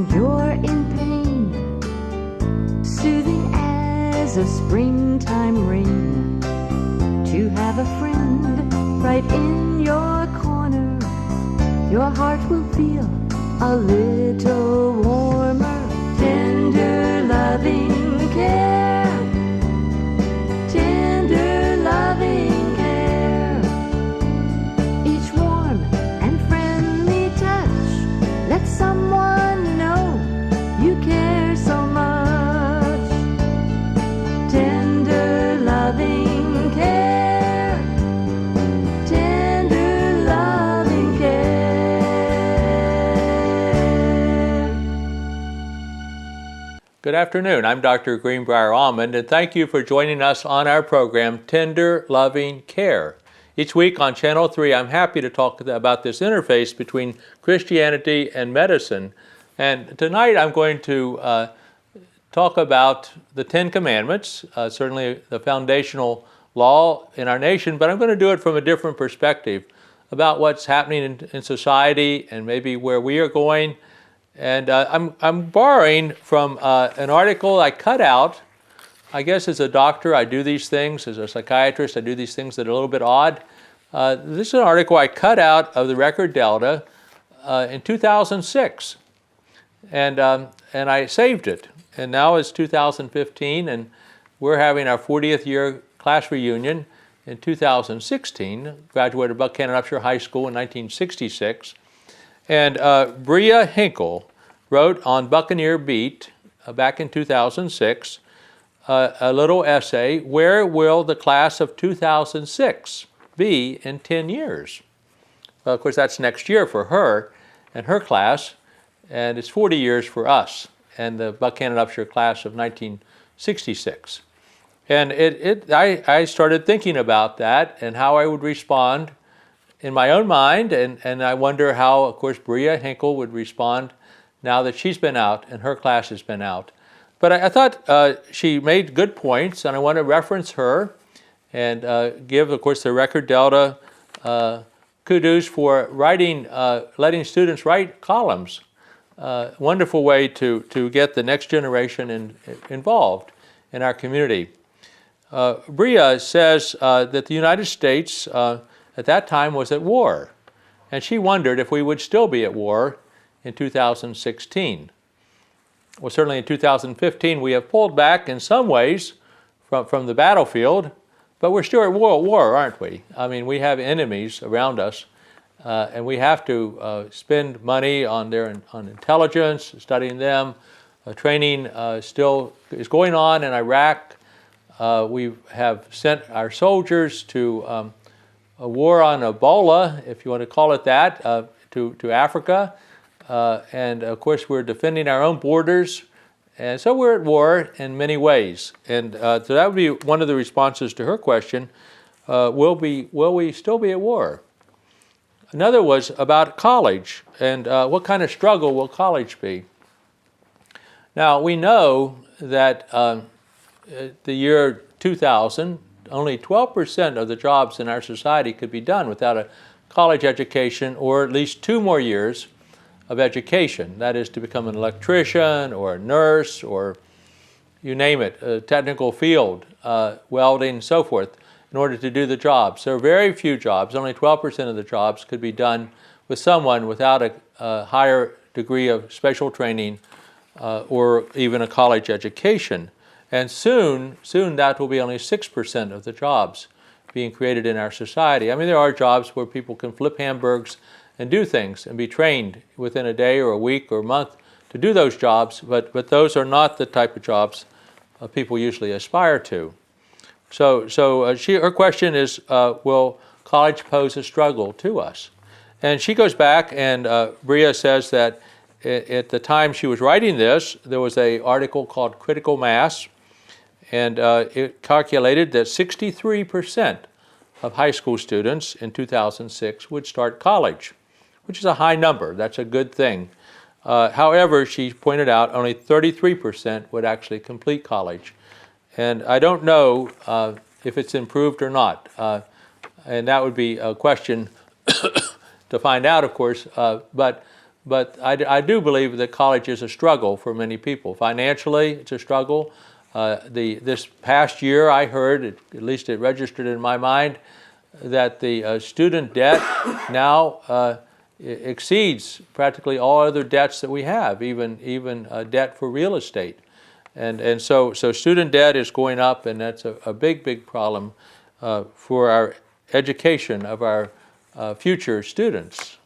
and you're in pain, soothing as a springtime rain, to have a friend right in your corner, your heart will feel a little warmer. Tender loving care, tender loving care, each warm and friendly touch lets someone know you care so much. Tender loving care, tender loving care. Good afternoon. I'm Dr. Greenbrier Almond, and thank you for joining us on our program, Tender Loving Care. Each week on Channel 3, I'm happy to talk about this interface between Christianity and medicine. And tonight I'm going to talk about the Ten Commandments, certainly the foundational law in our nation, but I'm going to do it from a different perspective about what's happening in society and maybe where we are going. And I'm borrowing from an article I cut out. I guess as a doctor, I do these things. As a psychiatrist, I do these things that are a little bit odd. This is an article I cut out of the Record Delta in 2006. And I saved it. And now it's 2015, and we're having our 40th year class reunion in 2016. Graduated Buchanan Upshur High School in 1966. And Bria Hinkle wrote on Buccaneer Beat back in 2006 a little essay, "Where will the class of 2006 be in 10 years?" Well, of course, that's next year for her and her class, and it's 40 years for us and the Buchanan Upshur class of 1966. And I started thinking about that and how I would respond in my own mind, and I wonder how, of course, Bria Hinkle would respond now that she's been out and her class has been out. But I thought she made good points, and I want to reference her and give, of course, the Record Delta kudos for writing, letting students write columns. Wonderful way to get the next generation involved in our community. Bria says that the United States at that time was at war, and she wondered if we would still be at war in 2016. Well, certainly in 2015 we have pulled back in some ways from the battlefield, but we're still at war, aren't we? I mean, we have enemies around us, and we have to spend money on intelligence, studying them. Training still is going on in Iraq. We have sent our soldiers to a war on Ebola, if you want to call it that, to Africa. And of course, we're defending our own borders. And so we're at war in many ways. And so that would be one of the responses to her question, will we still be at war? Another was about college and what kind of struggle will college be? Now, we know that the year 2000, only 12% of the jobs in our society could be done without a college education or at least 2 more years of education. That is to become an electrician or a nurse or you name it, a technical field, welding, so forth, in order to do the jobs. There are very few jobs, only 12% of the jobs could be done with someone without a higher degree of special training or even a college education. And soon that will be only 6% of the jobs being created in our society. I mean, there are jobs where people can flip hamburgers and do things and be trained within a day or a week or a month to do those jobs, but those are not the type of jobs people usually aspire to. So her question is, will college pose a struggle to us? And she goes back, and Bria says that at the time she was writing this, there was an article called Critical Mass, and it calculated that 63% of high school students in 2006 would start college, which is a high number. That's a good thing. However, she pointed out only 33% would actually complete college. And I don't know if it's improved or not. And that would be a question to find out, of course. But but I do believe that college is a struggle for many people. Financially, it's a struggle. This past year, I heard, at least it registered in my mind, that the student debt now exceeds practically all other debts that we have, even debt for real estate. And so student debt is going up, and that's a big problem for our education of our future students.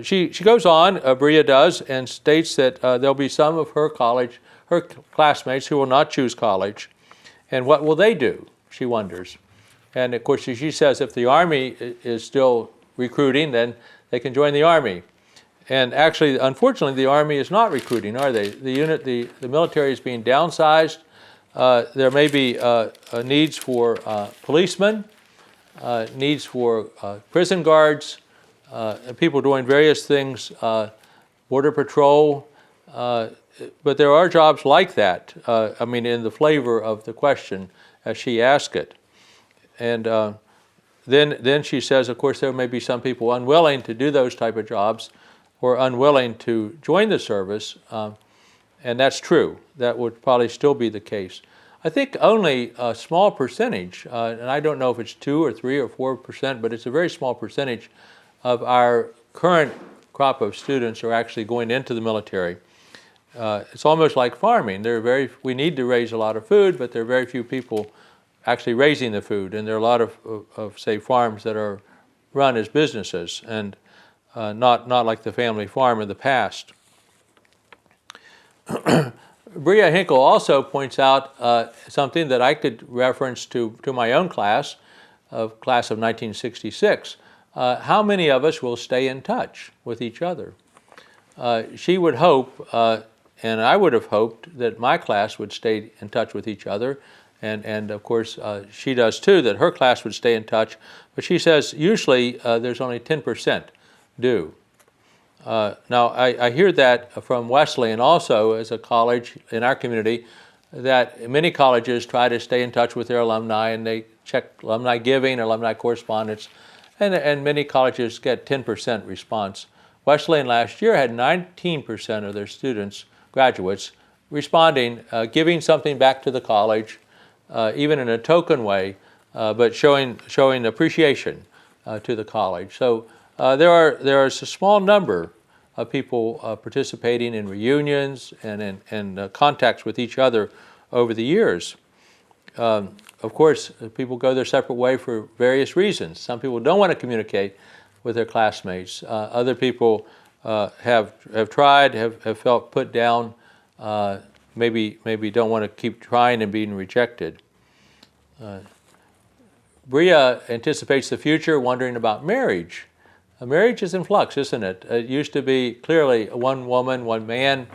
She goes on, Bria does, and states that there'll be some of her classmates who will not choose college. And what will they do, she wonders. And of course, she says if the Army is still recruiting, then they can join the Army. And actually, unfortunately, the Army is not recruiting, are they? The military is being downsized. There may be needs for policemen, needs for prison guards, people doing various things, border patrol, but there are jobs like that, in the flavor of the question as she asked it. And then she says, of course, there may be some people unwilling to do those type of jobs or unwilling to join the service, and that's true. That would probably still be the case. I think only a small percentage, and I don't know if it's 2 or 3 or 4%, but it's a very small percentage of our current crop of students are actually going into the military. It's almost like farming. We need to raise a lot of food, but there are very few people actually raising the food, and there are a lot of say, farms that are run as businesses, and not like the family farm of the past. Bria Hinkle also points out something that I could reference to my own class of 1966. How many of us will stay in touch with each other? She would hope, and I would have hoped, that my class would stay in touch with each other, and of course she does too, that her class would stay in touch, but she says usually there's only 10% do. Now, I hear that from Wesleyan also as a college in our community, that many colleges try to stay in touch with their alumni, and they check alumni giving, alumni correspondence, and many colleges get 10% response. Wesleyan last year had 19% of their students, graduates, responding, giving something back to the college, even in a token way, but showing appreciation to the college. So there is a small number of people participating in reunions and in contacts with each other over the years. Of course, people go their separate way for various reasons. Some people don't want to communicate with their classmates. Other people have tried, have felt put down, maybe don't want to keep trying and being rejected. Bria anticipates the future, wondering about marriage. Marriage is in flux, isn't it? It used to be clearly one woman, one man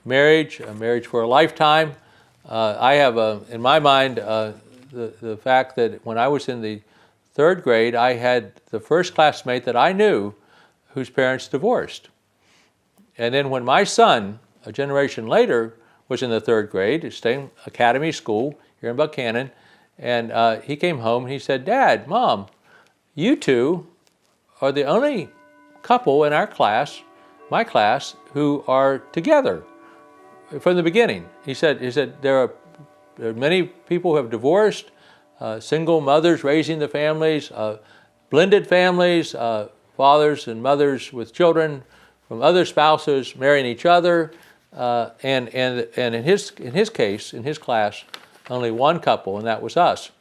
marriage, a marriage for a lifetime. I have, in my mind, the fact that when I was in the 3rd grade, I had the first classmate that I knew whose parents divorced. And then when my son, a generation later, was in the 3rd grade, same academy school here in Buchanan, and he came home and he said, "Dad, Mom, you two are the only couple in our class, my class, who are together from the beginning." He said there are many people who have divorced, single mothers raising the families, blended families, fathers and mothers with children from other spouses marrying each other, and in his case, in his class, only one couple, and that was us,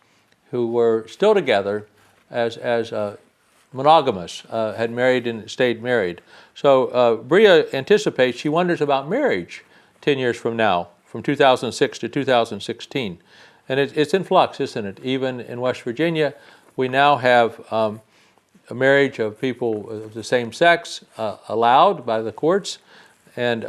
who were still together as monogamous, had married and stayed married. So Bria anticipates, she wonders about marriage 10 years from now, from 2006 to 2016. And it's in flux, isn't it? Even in West Virginia, we now have a marriage of people of the same sex allowed by the courts, and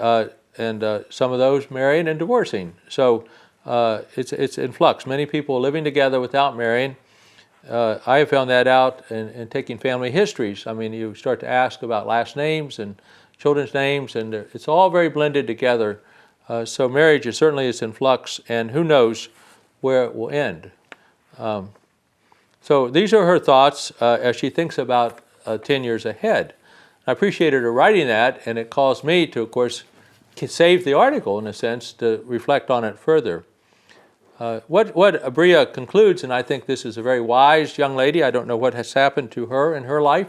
some of those marrying and divorcing. So it's in flux. Many people living together without marrying. I have found that out in taking family histories. I mean, you start to ask about last names and children's names, and it's all very blended together. So marriage is certainly in flux, and who knows where it will end. So these are her thoughts as she thinks about 10 years ahead. I appreciated her writing that, and it caused me to, of course, save the article in a sense to reflect on it further. What Bria concludes, and I think this is a very wise young lady. I don't know what has happened to her in her life.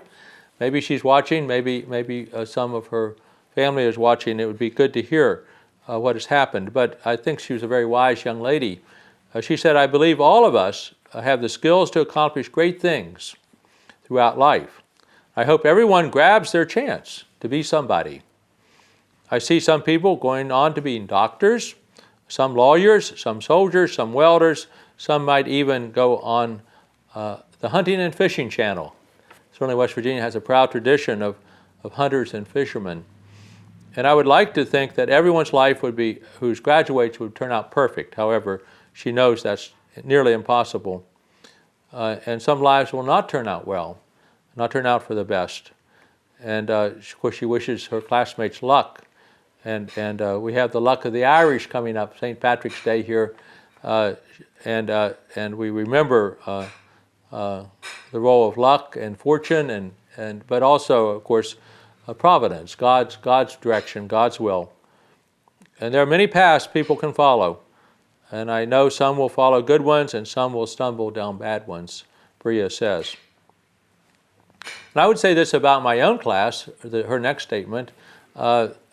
Maybe she's watching. Maybe some of her family is watching. It would be good to hear what has happened. But I think she was a very wise young lady. She said, "I believe all of us have the skills to accomplish great things throughout life. I hope everyone grabs their chance to be somebody. I see some people going on to being doctors, some lawyers, some soldiers, some welders, some might even go on the hunting and fishing channel. Certainly West Virginia has a proud tradition of hunters and fishermen. And I would like to think that everyone's life would be, whose graduates would turn out perfect. However, she knows that's nearly impossible. And some lives will not turn out well, not turn out for the best. And of course, she wishes her classmates luck. And we have the luck of the Irish coming up, St. Patrick's Day here, and we remember the role of luck and fortune, but also, of course, providence, God's direction, God's will. And there are many paths people can follow, and I know some will follow good ones and some will stumble down bad ones, Bria says. And I would say this about my own class, her next statement.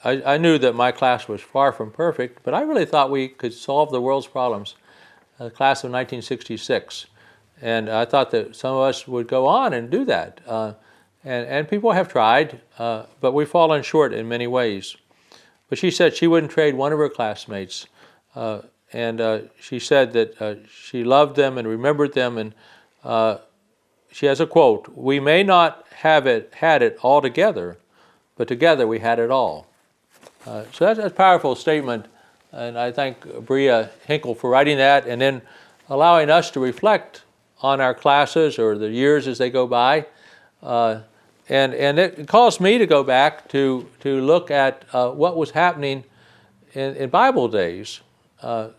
I knew that my class was far from perfect, but I really thought we could solve the world's problems. The class of 1966. And I thought that some of us would go on and do that. And people have tried, but we've fallen short in many ways. But she said she wouldn't trade one of her classmates. And she said that she loved them and remembered them. And she has a quote, "We may not have had it all together, but together we had it all." So that's a powerful statement, and I thank Bria Hinkle for writing that and then allowing us to reflect on our classes or the years as they go by. And it caused me to go back to look at what was happening in Bible days.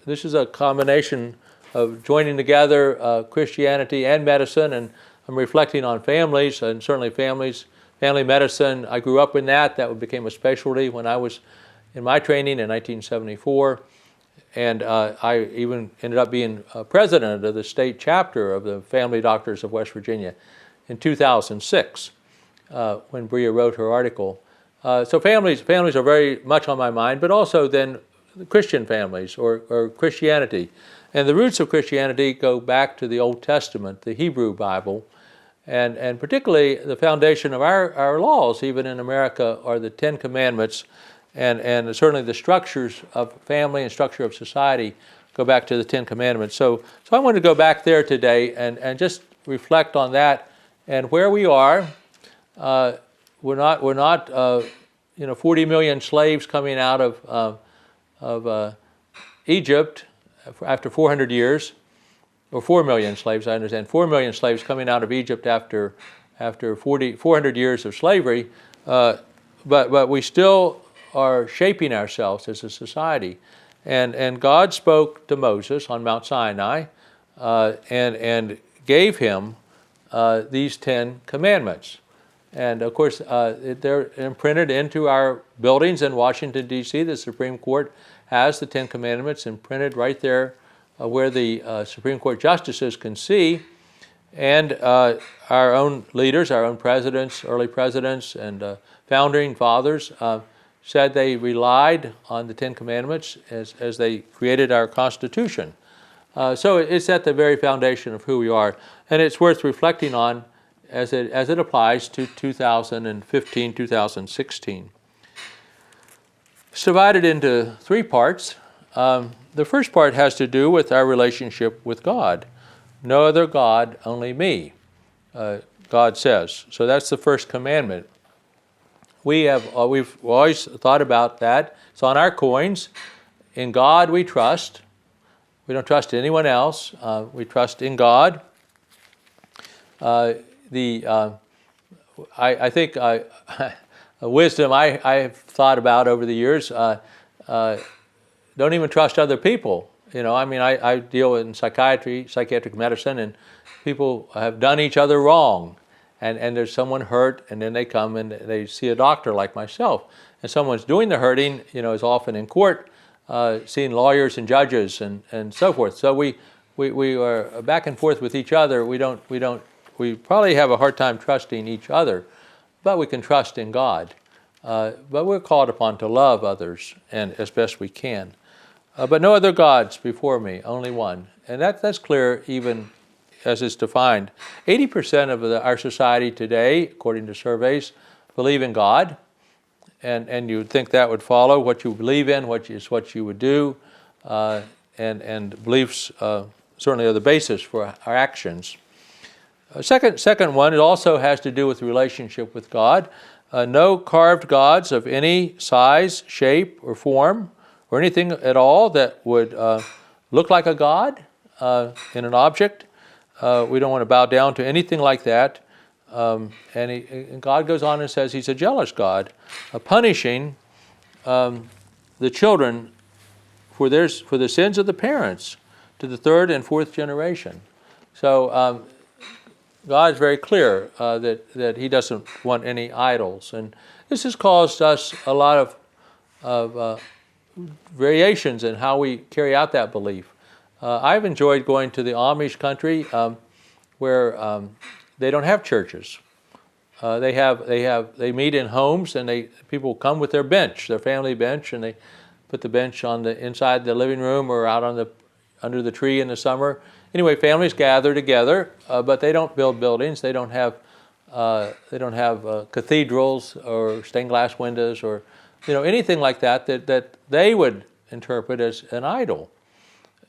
This is a combination of joining together Christianity and medicine, and I'm reflecting on families, and certainly family medicine. I grew up in that. That became a specialty when I was in my training in 1974. And I even ended up being president of the state chapter of the Family Doctors of West Virginia in 2006 when Bria wrote her article. So families are very much on my mind, but also then Christian families or Christianity. And the roots of Christianity go back to the Old Testament, the Hebrew Bible, and particularly the foundation of our laws, even in America, are the Ten Commandments, and certainly the structures of family and structure of society go back to the Ten Commandments. So I want to go back there today and just reflect on that and where we are. We're not 40 million slaves coming out of Egypt after 400 years. Or 4 million slaves, I understand. 4 million slaves coming out of Egypt after 400 years of slavery, but we still are shaping ourselves as a society. And God spoke to Moses on Mount Sinai and gave him these 10 commandments. And of course, they're imprinted into our buildings in Washington, D.C. The Supreme Court has the 10 commandments imprinted right there where the Supreme Court justices can see, and our own leaders, our own presidents, early presidents, and founding fathers said they relied on the Ten Commandments as they created our Constitution. So it's at the very foundation of who we are, and it's worth reflecting on as it applies to 2015, 2016. It's divided into 3 parts. The first part has to do with our relationship with God. No other God, only me, God says. So that's the first commandment. We've always thought about that. It's on our coins. In God we trust. We don't trust anyone else. We trust in God. I think wisdom I've thought about over the years. Don't even trust other people. I deal in psychiatric medicine, and people have done each other wrong. and there's someone hurt, and then they come and they see a doctor like myself, and someone's doing the hurting, is often in court, seeing lawyers and judges and so forth. So we are back and forth with each other. We probably have a hard time trusting each other, but we can trust in God. But we're called upon to love others, and as best we can. But no other gods before me, only one. And that's clear even as it's defined. 80% of our society today, according to surveys, believe in God. And you would think that would follow. What you believe in, what you would do. And beliefs certainly are the basis for our actions. Second one, it also has to do with the relationship with God. No carved gods of any size, shape, or form, or anything at all that would look like a god in an object. We don't want to bow down to anything like that. And God goes on and says He's a jealous God, punishing the children for the sins of the parents to the third and fourth generation. So God is very clear that He doesn't want any idols, and this has caused us a lot of variations in how we carry out that belief. I've enjoyed going to the Amish country where they don't have churches. They meet in homes, and people come with their bench, their family bench, and they put the bench on inside the living room or out under the tree in the summer. Anyway, families gather together, but they don't build buildings. They don't have cathedrals or stained glass windows or anything like that they would interpret as an idol.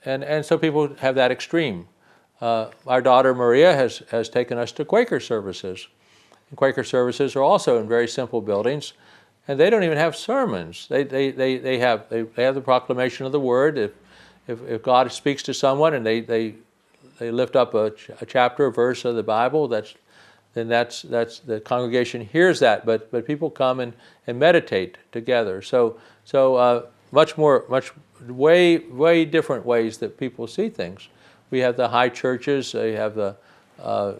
And so people have that extreme. Our daughter Maria has taken us to Quaker services. And Quaker services are also in very simple buildings, and they don't even have sermons. They have the proclamation of the word. If God speaks to someone and they lift up a chapter, a verse of the Bible, that's the congregation hears that. But people come and meditate together. So way different ways that people see things. We have the high churches. They have I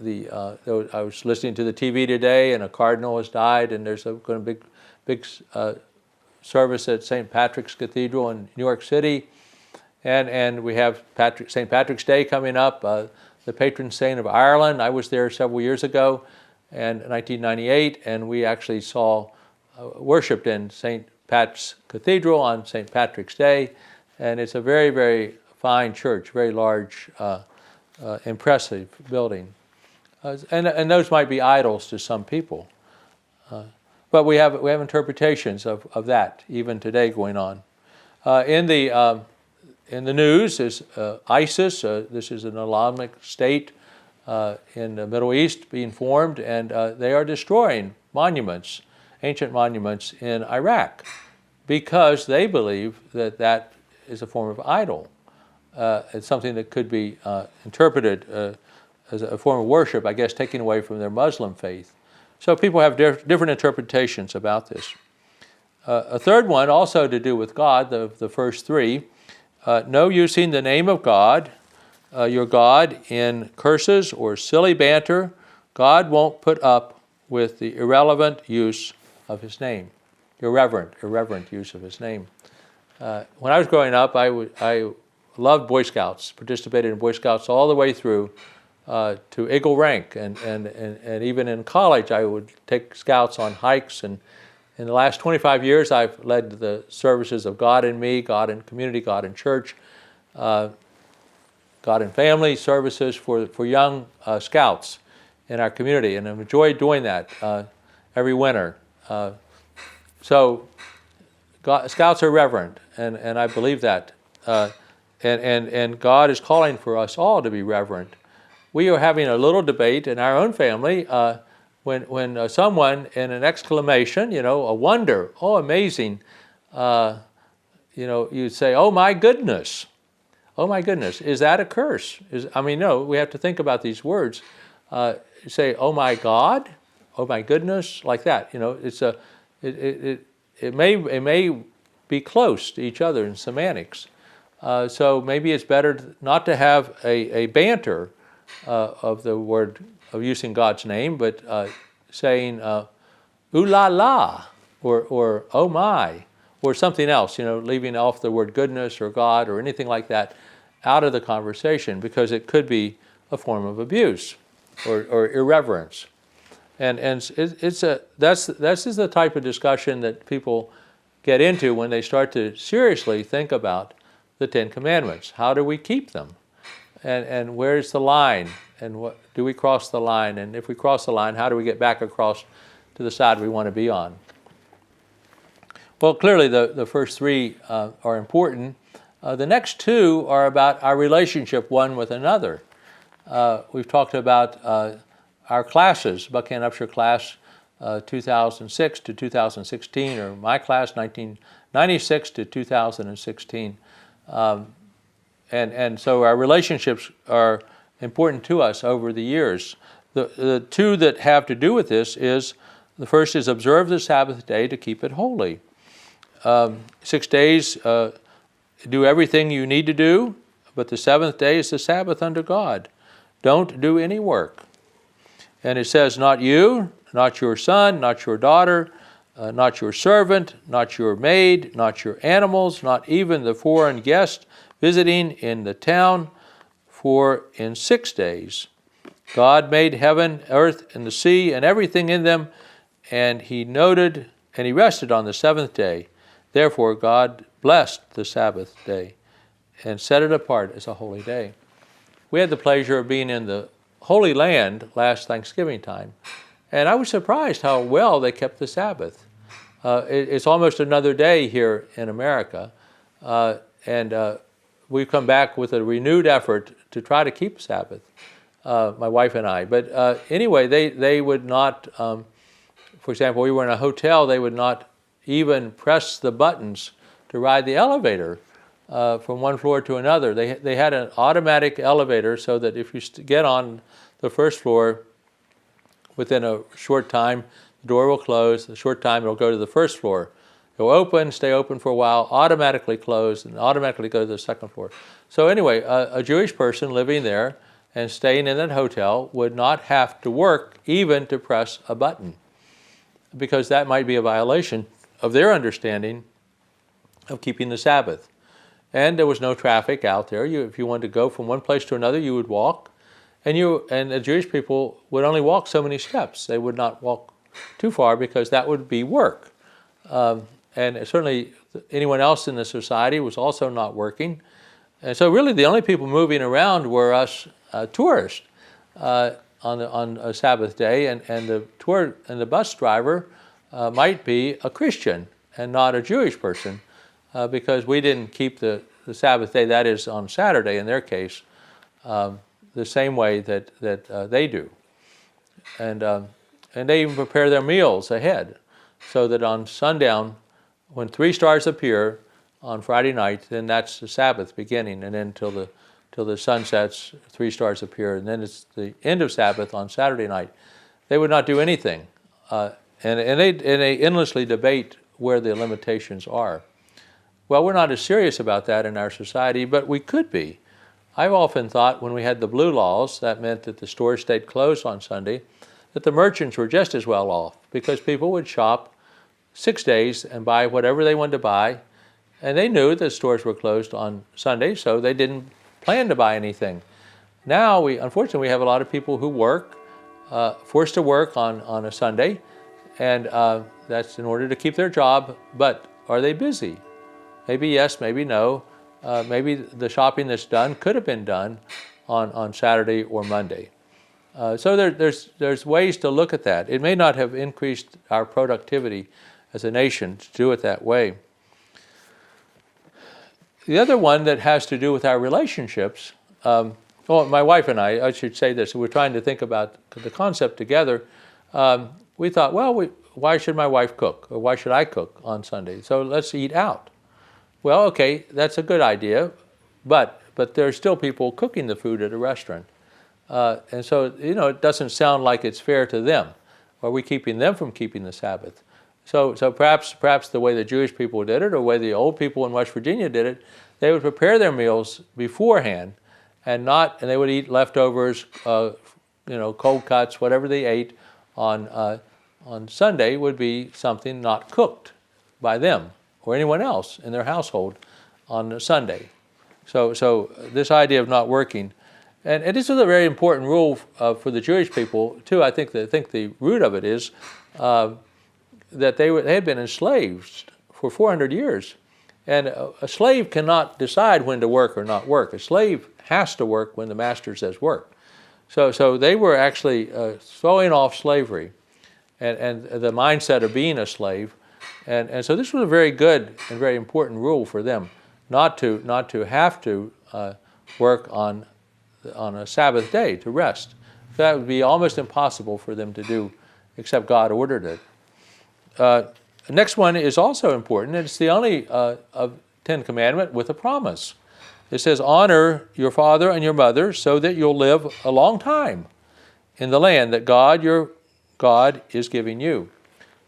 was listening to the TV today, and a cardinal has died, and there's going to be big service at St. Patrick's Cathedral in New York City, and we have St. Patrick's Day coming up, the patron saint of Ireland. I was there several years ago, and 1998, and we actually worshipped in St. Pat's Cathedral on St. Patrick's Day, and it's a very, very fine church, very large, impressive building. And those might be idols to some people. But we have interpretations of that even today going on. In the news is ISIS. This is an Islamic state in the Middle East being formed, and they are destroying monuments, ancient monuments in Iraq, because they believe that is a form of idol. It's something that could be interpreted as a form of worship, I guess, taken away from their Muslim faith. So people have different interpretations about this. A third one, also to do with God, the first three, no using the name of God, your God, in curses or silly banter. God won't put up with the irrelevant use of His name, irreverent use of His name. When I was growing up, I loved Boy Scouts, participated in Boy Scouts all the way through to Eagle rank, and even in college I would take scouts on hikes, and in the last 25 years I've led the services of God in Me, God in Community, God in Church, God in Family services for young scouts in our community, and I've enjoyed doing that every winter. So scouts are reverent, and I believe that, and God is calling for us all to be reverent. We are having a little debate in our own family when someone, in an exclamation, a wonder, oh, amazing, you'd say, oh my goodness, is that a curse? No, we have to think about these words. Say, oh my God, oh my goodness, like that. It may be close to each other in semantics. So maybe it's better not to have a banter of the word of using God's name, but saying ooh la la, or oh my, or something else, leaving off the word goodness or God or anything like that out of the conversation, because it could be a form of abuse or irreverence. And this is the type of discussion that people get into when they start to seriously think about the Ten Commandments. How do we keep them? And where's the line? And what do we cross the line? And if we cross the line, how do we get back across to the side we want to be on? Well, clearly the first three are important. The next two are about our relationship one with another. We've talked about our classes, Buckhannon Upshur class 2006 to 2016, or my class 1996 to 2016. And so our relationships are important to us over the years. The two that have to do with this is, the first is observe the Sabbath day to keep it holy. 6 days, do everything you need to do, but the seventh day is the Sabbath unto God. Don't do any work. And it says, not you, not your son, not your daughter, not your servant, not your maid, not your animals, not even the foreign guest visiting in the town, for in 6 days God made heaven, earth, and the sea, and everything in them, and he rested on the seventh day. Therefore God blessed the Sabbath day and set it apart as a holy day. We had the pleasure of being in the Holy Land last Thanksgiving time, and I was surprised how well they kept the Sabbath. It's almost another day here in America, and we've come back with a renewed effort to try to keep Sabbath, my wife and I. But anyway, they would not, for example, we were in a hotel, they would not even press the buttons to ride the elevator from one floor to another. They had an automatic elevator so that if you get on the first floor, within a short time, the door will close. In a short time, it'll go to the first floor. It'll open, stay open for a while, automatically close, and automatically go to the second floor. So anyway, a Jewish person living there and staying in that hotel would not have to work even to press a button, because that might be a violation of their understanding of keeping the Sabbath. And there was no traffic out there. If you wanted to go from one place to another, you would walk. And the Jewish people would only walk so many steps. They would not walk too far, because that would be work. And certainly anyone else in the society was also not working. And so really the only people moving around were us tourists on a Sabbath day, and the bus driver might be a Christian and not a Jewish person, because we didn't keep the Sabbath day, that is on Saturday in their case, the same way that they do. And they even prepare their meals ahead, so that on sundown, when 3 stars appear on Friday night, then that's the Sabbath beginning, and then till the sun sets, 3 stars appear, and then it's the end of Sabbath on Saturday night. They would not do anything, and they endlessly debate where the limitations are. Well, we're not as serious about that in our society, but we could be. I've often thought when we had the blue laws, that meant that the stores stayed closed on Sunday, that the merchants were just as well off, because people would shop 6 days and buy whatever they wanted to buy, and they knew that stores were closed on Sunday, so they didn't plan to buy anything. Now, unfortunately, we have a lot of people who work, forced to work on a Sunday, and that's in order to keep their job, but are they busy? Maybe yes, maybe no. Maybe the shopping that's done could have been done on Saturday or Monday. So there's ways to look at that. It may not have increased our productivity as a nation to do it that way. The other one that has to do with our relationships, my wife and I should say this, we're trying to think about the concept together. We thought, why should my wife cook, or why should I cook on Sunday? So let's eat out. Well, okay, that's a good idea, but there's still people cooking the food at a restaurant. And so, it doesn't sound like it's fair to them. Are we keeping them from keeping the Sabbath? So perhaps the way the Jewish people did it, or the way the old people in West Virginia did it, they would prepare their meals beforehand and they would eat leftovers, cold cuts, whatever they ate on Sunday would be something not cooked by them or anyone else in their household on Sunday. So this idea of not working, and this is a very important rule for the Jewish people too. I think the root of it is that they had been enslaved for 400 years, and a slave cannot decide when to work or not work. A slave has to work when the master says work. So they were actually throwing off slavery and the mindset of being a slave, and so this was a very good and very important rule for them, not to have to work on a Sabbath day to rest. That would be almost impossible for them to do, except God ordered it. The next one is also important, and it's the only of Ten Commandment with a promise. It says, honor your father and your mother so that you'll live a long time in the land that God, your God, is giving you.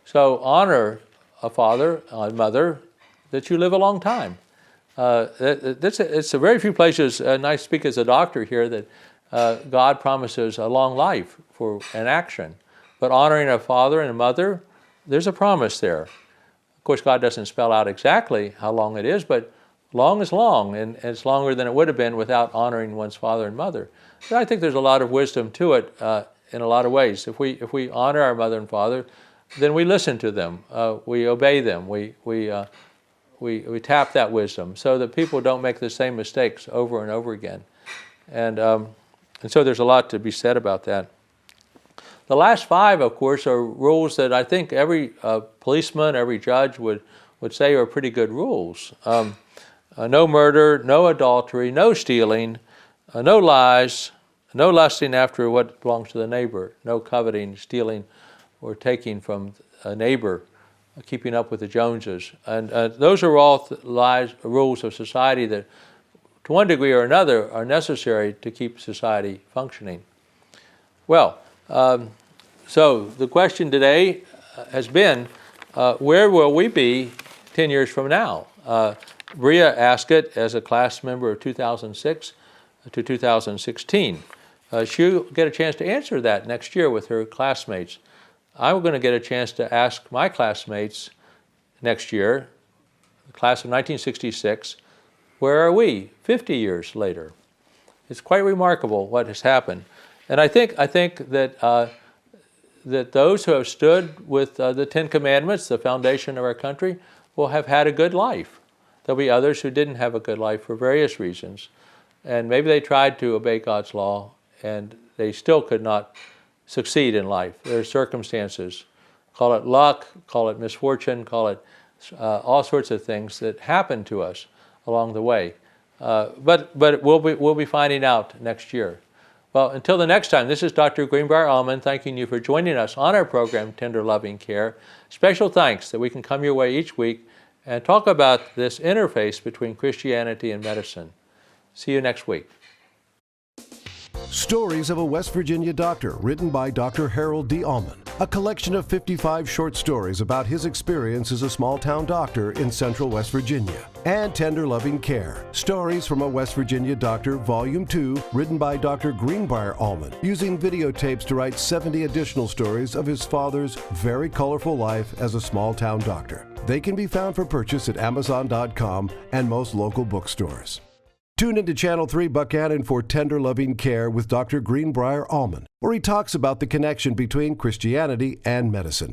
So honor a father and mother that you live a long time. It's a very few places, and I speak as a doctor here, that God promises a long life for an action. But honoring a father and a mother, there's a promise there. Of course, God doesn't spell out exactly how long it is, but long is long, and it's longer than it would have been without honoring one's father and mother. So I think there's a lot of wisdom to it in a lot of ways. If we honor our mother and father, then we listen to them, we obey them, we tap that wisdom so that people don't make the same mistakes over and over again. And so there's a lot to be said about that. The last five, of course, are rules that I think every policeman, every judge would say are pretty good rules. No murder, no adultery, no stealing, no lies, no lusting after what belongs to the neighbor, no coveting, stealing, or taking from a neighbor, keeping up with the Joneses. And those are all rules of society that, to one degree or another, are necessary to keep society functioning. Well, so the question today has been, where will we be 10 years from now? Bria asked it as a class member of 2006 to 2016. She'll get a chance to answer that next year with her classmates. I'm going to get a chance to ask my classmates next year, the class of 1966, where are we 50 years later? It's quite remarkable what has happened. And I think that that those who have stood with the Ten Commandments, the foundation of our country, will have had a good life. There'll be others who didn't have a good life for various reasons. And maybe they tried to obey God's law and they still could not succeed in life. There are circumstances, call it luck, call it misfortune, call it all sorts of things that happen to us along the way. But we'll be finding out next year. Well, until the next time, this is Dr. Greenbrier Allman thanking you for joining us on our program, Tender Loving Care. Special thanks that we can come your way each week and talk about this interface between Christianity and medicine. See you next week. Stories of a West Virginia Doctor, written by Dr. Harold D. Allman. A collection of 55 short stories about his experience as a small-town doctor in central West Virginia. And Tender Loving Care, Stories from a West Virginia Doctor, Volume 2, written by Dr. Greenbrier Allman, using videotapes to write 70 additional stories of his father's very colorful life as a small-town doctor. They can be found for purchase at Amazon.com and most local bookstores. Tune into Channel 3 Buckhannon for Tender Loving Care with Dr. Greenbrier Allman, where he talks about the connection between Christianity and medicine.